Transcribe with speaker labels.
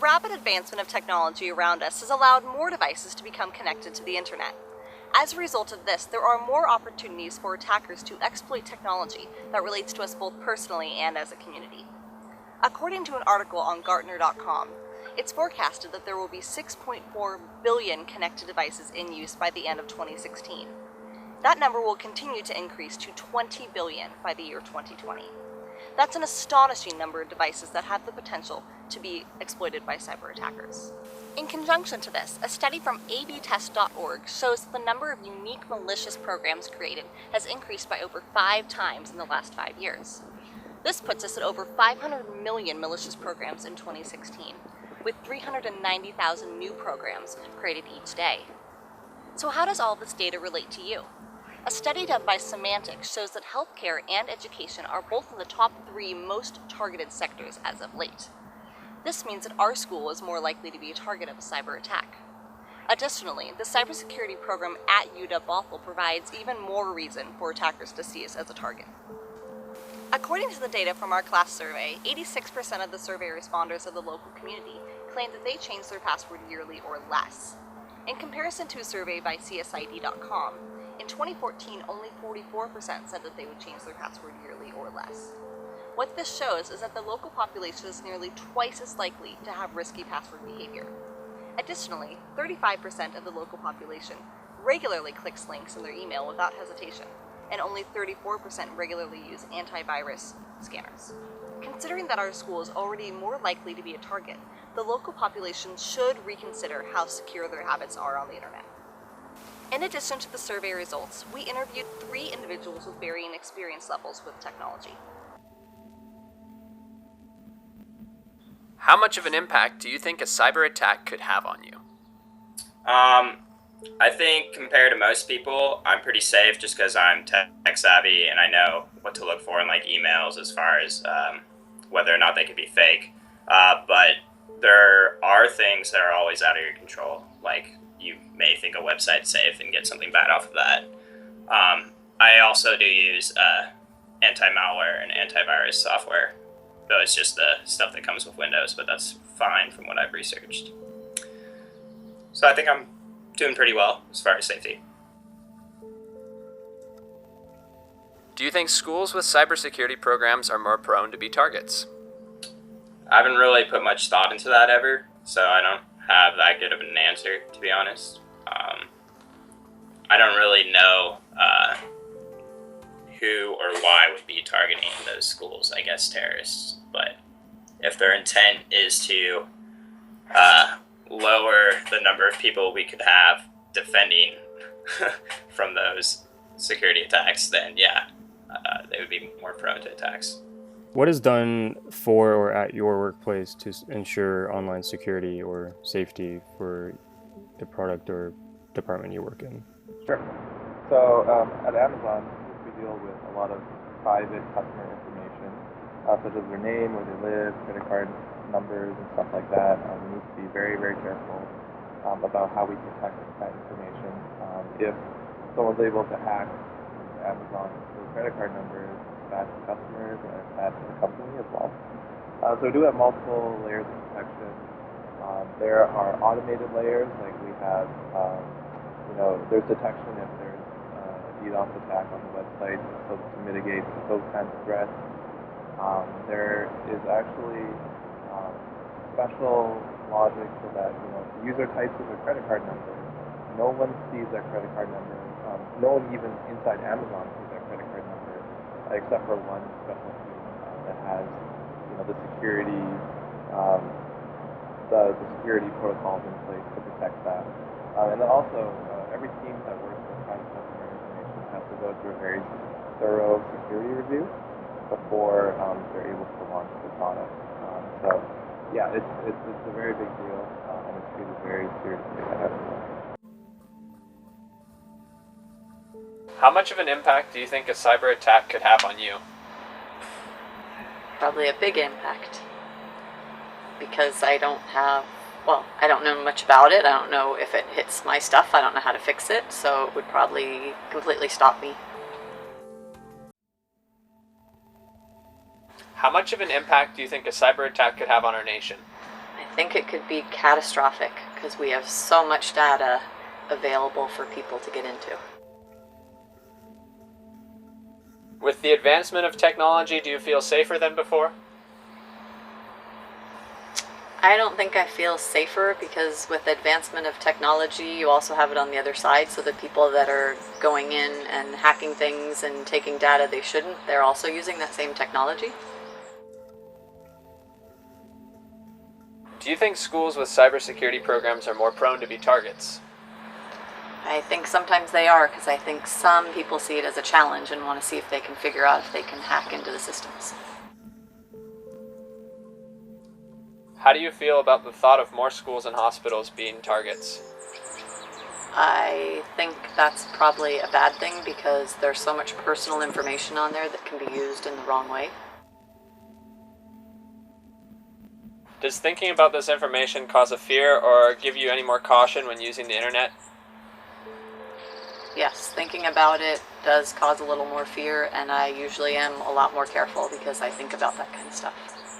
Speaker 1: rapid advancement of technology around us has allowed more devices to become connected to the internet. As a result of this, there are more opportunities for attackers to exploit technology that relates to us both personally and as a community. According to an article on Gartner.com, it's forecasted that there will be 6.4 billion connected devices in use by the end of 2016. That number will continue to increase to 20 billion by the year 2020. That's an astonishing number of devices that have the potential to be exploited by cyber attackers. In conjunction to this, a study from abtest.org shows that the number of unique malicious programs created has increased by over 5 times in the last 5 years. This puts us at over 500 million malicious programs in 2016, with 390,000 new programs created each day. So how does all this data relate to you? A study done by Semantics shows that healthcare and education are both in the top 3 most targeted sectors as of late. This means that our school is more likely to be a target of a cyber attack. Additionally, the cybersecurity program at UW-Bothell provides even more reason for attackers to see us as a target. According to the data from our class survey, 86% of the survey responders of the local community claimed that they change their password yearly or less. In comparison to a survey by CSID.com, in 2014, only 44% said that they would change their password yearly or less. What this shows is that the local population is nearly twice as likely to have risky password behavior. Additionally, 35% of the local population regularly clicks links in their email without hesitation, and only 34% regularly use antivirus scanners. Considering that our school is already more likely to be a target, the local population should reconsider how secure their habits are on the internet. In addition to the survey results, we interviewed 3 individuals with varying experience levels with technology.
Speaker 2: How much of an impact do you think a cyber attack could have on you?
Speaker 3: I think compared to most people, I'm pretty safe just because I'm tech savvy and I know what to look for in like emails as far as whether or not they could be fake. But there are things that are always out of your control. Like you may think a website's safe and get something bad off of that. I also do use anti-malware and antivirus software, though it's just the stuff that comes with Windows, but that's fine from what I've researched. So I think I'm doing pretty well as far as safety.
Speaker 2: Do you think schools with cybersecurity programs are more prone to be targets?
Speaker 3: I haven't really put much thought into that ever, so I don't have that good of an answer, to be honest. I don't really know who or why would be targeting those schools, I guess terrorists. But if their intent is to lower the number of people we could have defending from those security attacks, then yeah, they would be more prone to attacks.
Speaker 4: What is done for or at your workplace to ensure online security or safety for the product or department you work in?
Speaker 5: Sure. So at Amazon, we deal with a lot of private customer information, such as their name, where they live, credit card numbers, and stuff like that. We need to be very, very careful about how we protect that information. If someone's able to hack Amazon's credit card numbers, bad to customers and it's bad to the company as well. So we do have multiple layers of protection. There are automated layers, like we have, there's detection if there's a DDoS attack on the website, so to mitigate those kinds of threats. There is actually special logic so that the user types in their credit card number. No one sees that credit card number. No one even inside Amazon sees that credit card number, except for one special team that has, the security, the security protocols in place to protect that. And then also, every team that works with private customer information has to go through a very thorough security review before they're able to launch the product. So, yeah, it's a very big deal, and it's treated very seriously at Amazon.
Speaker 2: How much of an impact do you think a cyber attack could have on you?
Speaker 6: Probably a big impact, because I don't know much about it. I don't know if it hits my stuff. I don't know how to fix it, so it would probably completely stop me.
Speaker 2: How much of an impact do you think a cyber attack could have on our nation?
Speaker 6: I think it could be catastrophic because we have so much data available for people to get into.
Speaker 2: With the advancement of technology, do you feel safer than before?
Speaker 6: I don't think I feel safer because with advancement of technology, you also have it on the other side. So the people that are going in and hacking things and taking data they shouldn't, they're also using that same technology.
Speaker 2: Do you think schools with cybersecurity programs are more prone to be targets?
Speaker 6: I think sometimes they are because I think some people see it as a challenge and want to see if they can figure out if they can hack into the systems.
Speaker 2: How do you feel about the thought of more schools and hospitals being targets?
Speaker 6: I think that's probably a bad thing because there's so much personal information on there that can be used in the wrong way.
Speaker 2: Does thinking about this information cause a fear or give you any more caution when using the internet?
Speaker 6: Yes, thinking about it does cause a little more fear, and I usually am a lot more careful because I think about that kind of stuff.